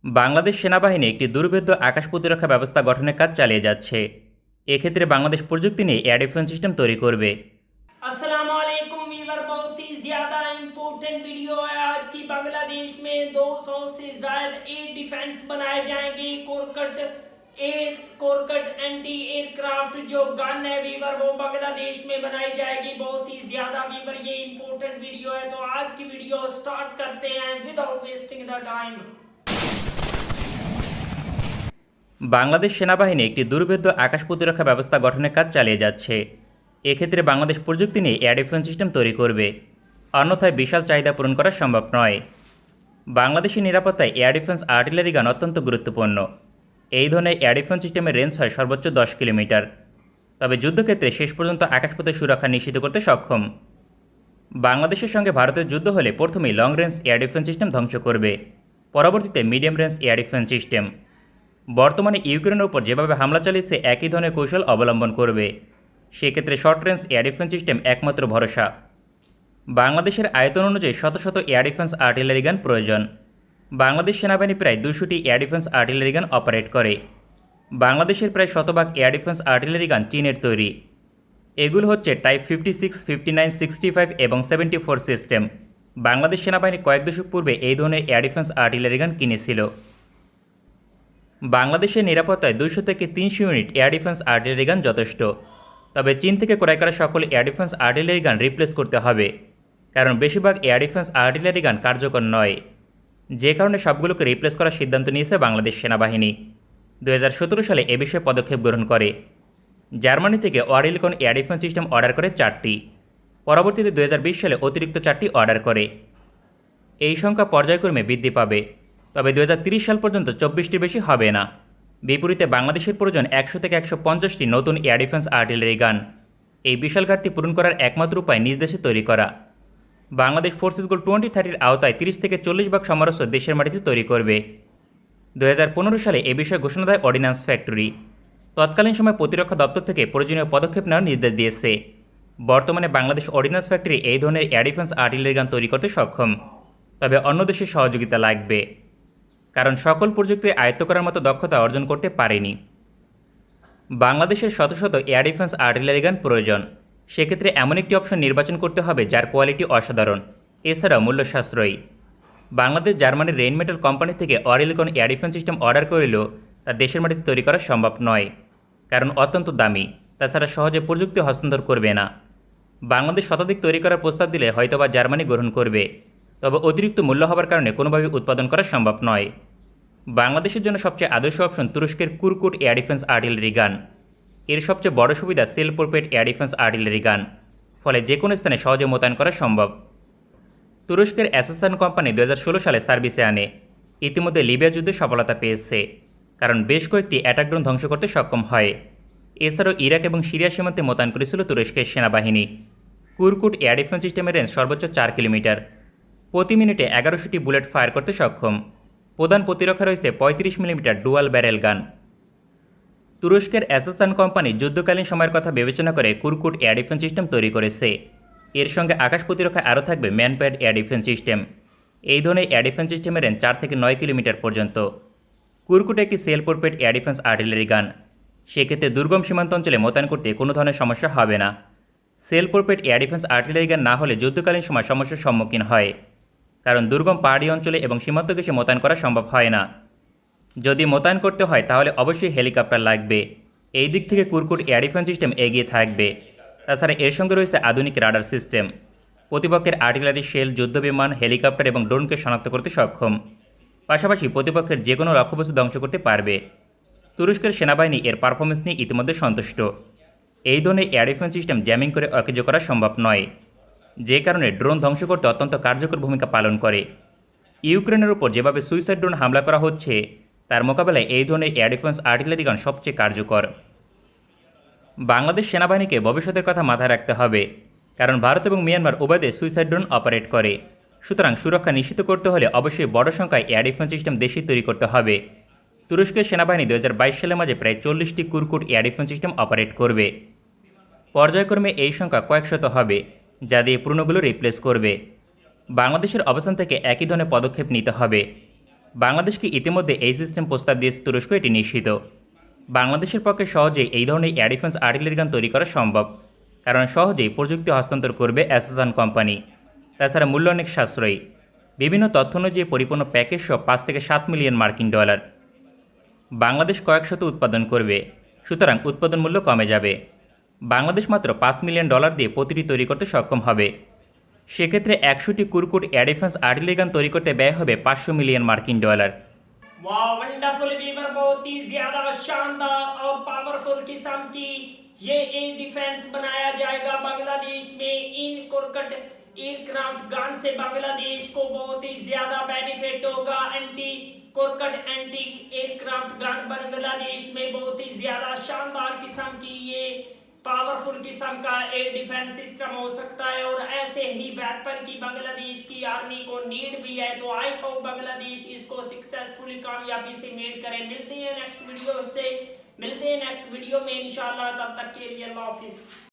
বাংলাদেশ সেনাবাহিনী একটি দুর্ভেদ্য আকাশ প্রতিরক্ষা ব্যবস্থা গঠনের কাজ চালিয়ে যাচ্ছে। এক্ষেত্রে বাংলাদেশ প্রযুক্তি নিয়ে এয়ার ডিফেন্স সিস্টেম তৈরি করবে। अस्सलामुअलैकुम वीवर, बहुत ही ज़्यादा इम्पोर्टेंट वीडियो है आज की। बांग्लादेश में 200 से ज़्यादा एयर डिफेंस बनाए जाएंगे। कोरकट एंटी एयरक्राफ्ट जो गन है वीवर, वो बांग्लादेश में बनाई जाएगी। बहुत ही ज़्यादा वीवर ये इम्पोर्टेंट वीडियो है, तो आज की वीडियो स्टार्ट करते हैं without wasting the time. Bangladesh সেনাবাহিনী একটি দুর্ভেদ্য আকাশ প্রতিরক্ষা ব্যবস্থা গঠনের কাজ চালিয়ে যাচ্ছে। এক্ষেত্রে বাংলাদেশ প্রযুক্তি নিয়ে এয়ার ডিফেন্স সিস্টেম তৈরি করবে, অন্যথায় বিশাল চাহিদা পূরণ করা সম্ভব নয়। বাংলাদেশের নিরাপত্তায় এয়ার ডিফেন্স আর্টিলারি গান অত্যন্ত গুরুত্বপূর্ণ। এই ধরনের এয়ার ডিফেন্স সিস্টেমের রেঞ্জ হয় সর্বোচ্চ 10 কিলোমিটার, তবে যুদ্ধক্ষেত্রে শেষ পর্যন্ত আকাশপথের সুরক্ষা নিশ্চিত করতে সক্ষম। বাংলাদেশের সঙ্গে ভারতের যুদ্ধ হলে প্রথমেই long range air defence system ধ্বংস করবে, পরবর্তীতে medium range air defence system. বর্তমানে ইউক্রেনের উপর যেভাবে হামলা চালিয়েছে একই ধরনের কৌশল অবলম্বন করবে। সেক্ষেত্রে short range air defence system একমাত্র ভরসা। বাংলাদেশের আয়তন অনুযায়ী শত শত এয়ার ডিফেন্স আর্টিলারি গান প্রয়োজন। বাংলাদেশ সেনাবাহিনী প্রায় 200টি air defence artillery gun operate করে। বাংলাদেশের প্রায় শতভাগ এয়ার ডিফেন্স আর্টিলারি গান চীনের তৈরি। এগুলো হচ্ছে টাইপ 56, 59, 65 এবং 74 সিস্টেম। বাংলাদেশ সেনাবাহিনী কয়েক দশক পূর্বে এই ধরনের এয়ার ডিফেন্স আর্টিলারি গান কিনেছিল। বাংলাদেশের নিরাপত্তায় 200 থেকে 300 ইউনিট এয়ার ডিফেন্স আর্টিলারি গান যথেষ্ট। তবে চীন থেকে ক্রয় করা সকল এয়ার ডিফেন্স আর্টিলারি গান রিপ্লেস করতে হবে, কারণ বেশিরভাগ এয়ার ডিফেন্স আর্টিলারি গান কার্যকর নয়। যে কারণে সবগুলোকে রিপ্লেস করার সিদ্ধান্ত নিয়েছে বাংলাদেশ সেনাবাহিনী। 2017 সালে এ বিষয়ে পদক্ষেপ গ্রহণ করে। জার্মানি থেকে ওয়ারিলকন এয়ার ডিফেন্স সিস্টেম অর্ডার করে 4টি, পরবর্তীতে 2020 সালে অতিরিক্ত 4টি অর্ডার করে। এই সংখ্যা পর্যায়ক্রমে বৃদ্ধি পাবে, তবে 2030 সাল পর্যন্ত 24টির বেশি হবে না। বিপরীতে বাংলাদেশের প্রয়োজন 100 থেকে 150টি নতুন এয়ার ডিফেন্স আর্টিলারি গান। এই বিশাল ঘাটতি পূরণ করার একমাত্র উপায় নিজ দেশে তৈরি করা। বাংলাদেশ ফোর্সেস গোল 2030-র আওতায় 30 থেকে 40 ভাগ সমরাস্ত্র দেশের মাটিতে তৈরি করবে। 2015 সালে এ বিষয়ে ঘোষণা দেয় অর্ডিন্যান্স ফ্যাক্টরি। তৎকালীন সময় প্রতিরক্ষা দপ্তর থেকে প্রয়োজনীয় পদক্ষেপ নেওয়ার নির্দেশ দিয়েছে। বর্তমানে বাংলাদেশ অর্ডিন্যান্স ফ্যাক্টরি এই ধরনের এয়ার ডিফেন্স আর্টিলারি গান তৈরি করতে সক্ষম, তবে অন্য দেশের সহযোগিতা লাগবে, কারণ সকল প্রযুক্তি আয়ত্ত করার মতো দক্ষতা অর্জন করতে পারেনি। বাংলাদেশের শত শত এয়ার ডিফেন্স আর্টিলারি গান প্রয়োজন। সেক্ষেত্রে এমন একটি অপশন নির্বাচন করতে হবে যার কোয়ালিটি অসাধারণ, এছাড়াও মূল্য সাশ্রয়ী। বাংলাদেশ জার্মানির রেইনমেটাল কোম্পানি থেকে অরিলকন এয়ার ডিফেন্স সিস্টেম অর্ডার করলেও তা দেশের মাটিতে তৈরি করা সম্ভব নয়, কারণ অত্যন্ত দামি। তাছাড়া সহজে প্রযুক্তি হস্তান্তর করবে না। বাংলাদেশ শতাধিক তৈরি করার প্রস্তাব দিলে হয়তোবা জার্মানি গ্রহণ করবে, তবে অতিরিক্ত মূল্য হওয়ার কারণে কোনোভাবে উৎপাদন করা সম্ভব নয়। বাংলাদেশের জন্য সবচেয়ে আদর্শ অপশন তুরস্কের কুরকুট এয়ার ডিফেন্স আর্টিলারি গান। এর সবচেয়ে বড় সুবিধা self propelled air defence artillery gun, ফলে যে কোনো স্থানে সহজে মোতায়েন করা সম্ভব। তুরস্কের অ্যাসেসান কোম্পানি 2016 সালে সার্ভিসে আনে। ইতিমধ্যে লিবিয়া যুদ্ধে সফলতা পেয়েছে, কারণ বেশ কয়েকটি অ্যাটাক ড্রোন ধ্বংস করতে সক্ষম হয়। এছাড়াও ইরাক এবং সিরিয়া সীমান্তে মোতায়েন করেছিল তুরস্কের সেনাবাহিনী। কুরকুট এয়ার ডিফেন্স সিস্টেমের রেঞ্জ সর্বোচ্চ 4 কিলোমিটার, প্রতি মিনিটে 1100টি বুলেট ফায়ার করতে সক্ষম। প্রধান প্রতিরক্ষা রয়েছে 35 মিলিমিটার ডুয়াল ব্যারেল গান। তুরস্কের অ্যাসেসান কোম্পানি যুদ্ধকালীন সময়ের কথা বিবেচনা করে কুরকুট এয়ার ডিফেন্স সিস্টেম তৈরি করেছে। এর সঙ্গে আকাশ প্রতিরক্ষায় আরও থাকবে ম্যানপ্যাড এয়ার ডিফেন্স সিস্টেম। এই ধরনের এয়ার ডিফেন্স সিস্টেমের রেঞ্জ 4 থেকে 9 কিলোমিটার পর্যন্ত। কুরকুট একটি self propelled air defence artillery gun. সেক্ষেত্রে দুর্গম সীমান্ত অঞ্চলে মোতায়েন করতে কোনো ধরনের সমস্যা হবে না। Self propelled air defence artillery gun না হলে যুদ্ধকালীন সময় সমস্যার সম্মুখীন হয়, কারণ দুর্গম পাহাড়ি অঞ্চলে এবং সীমান্ত ঘেঁষে মোতায়েন করা সম্ভব হয় না। যদি মোতায়েন করতে হয় তাহলে অবশ্যই হেলিকপ্টার লাগবে। এই দিক থেকে কুরকুট এয়ার ডিফেন্স সিস্টেম এগিয়ে থাকবে। তাছাড়া এর সঙ্গে রয়েছে আধুনিক রাডার সিস্টেম। প্রতিপক্ষের আর্টিলারি, শেল, যুদ্ধবিমান, হেলিকপ্টার এবং ড্রোনকে শনাক্ত করতে সক্ষম। পাশাপাশি প্রতিপক্ষের যে কোনো লক্ষ্যবস্তু ধ্বংস করতে পারবে। তুরস্কের সেনাবাহিনী এর পারফরমেন্স নিয়ে ইতিমধ্যে সন্তুষ্ট। এই ধরনের এয়ার ডিফেন্স সিস্টেম জ্যামিং করে অকেজো করা সম্ভব নয়, যে কারণে ড্রোন ধ্বংস করতে অত্যন্ত কার্যকর ভূমিকা পালন করে। ইউক্রেনের উপর যেভাবে সুইসাইড ড্রোন হামলা করা হচ্ছে, তার মোকাবেলায় এই ধরনের এয়ার ডিফেন্স আর্টিলারি গান সবচেয়ে কার্যকর। বাংলাদেশ সেনাবাহিনীকে ভবিষ্যতের কথা মাথায় রাখতে হবে, কারণ ভারত এবং মিয়ানমার উভয়তে সুইসাইড ড্রোন অপারেট করে। সুতরাং সুরক্ষা নিশ্চিত করতে হলে অবশ্যই বড় সংখ্যায় এয়ার ডিফেন্স সিস্টেম দেশেই তৈরি করতে হবে। তুরস্কের সেনাবাহিনী 2022 সালের মাঝে প্রায় 40টি কুরকুট এয়ার ডিফেন্স সিস্টেম অপারেট করবে। পর্যায়ক্রমে এই সংখ্যা কয়েক শত হবে, যা দিয়ে পুরনোগুলো রিপ্লেস করবে। বাংলাদেশের অবস্থান থেকে একই ধরনের পদক্ষেপ নিতে হবে। বাংলাদেশকে ইতিমধ্যে এই সিস্টেম প্রস্তাব দিয়েছে তুরস্ক, এটি নিশ্চিত। বাংলাদেশের পক্ষে সহজেই এই ধরনের এয়ার ডিফেন্স আর্টিলারি গান তৈরি করা সম্ভব, কারণ সহজেই প্রযুক্তি হস্তান্তর করবে অ্যাসেসান কোম্পানি। তাছাড়া মূল্য অনেক সাশ্রয়ী, বিভিন্ন তথ্য অনুযায়ী পরিপূর্ণ প্যাকেজ সহ 5 থেকে 7 মিলিয়ন মার্কিন ডলার। বাংলাদেশ কয়েক শত উৎপাদন করবে, সুতরাং উৎপাদন মূল্য কমে যাবে। বাংলাদেশ মাত্র $5 মিলিয়ন দিয়ে প্রতিটি তৈরি করতে সক্ষম হবে। সেক্ষেত্রে 100টি কুরকুট এয়ার ডিফেন্স আর্টিলারি গান তৈরি করতে ব্যয় হবে $500 মিলিয়ন মার্কিন ডলার। वाह वंडरफुल वीवर, बहुत ही ज्यादा शानदार और पावरफुल किस्म की ये एयर डिफेंस बनाया जाएगा बांग्लादेश में। इन कुरकट एयरक्राफ्ट गन से बांग्लादेश को बहुत ही ज्यादा बेनिफिट होगा। एंटी कुरकट एंटी एयरक्राफ्ट गन बांग्लादेश में बहुत ही ज्यादा शानदार किस्म की ये पावरफुल किस्म का एयर डिफेंस सिस्टम हो सकता है, और ऐसे ही वेपन की बांग्लादेश की आर्मी को नीड भी है। तो आई होप बांग्लादेश इसको सक्सेसफुली कामयाबी से मेड करे। मिलते हैं नेक्स्ट वीडियो में इंशाल्लाह, तब तक के लिए अल्लाह हाफिज।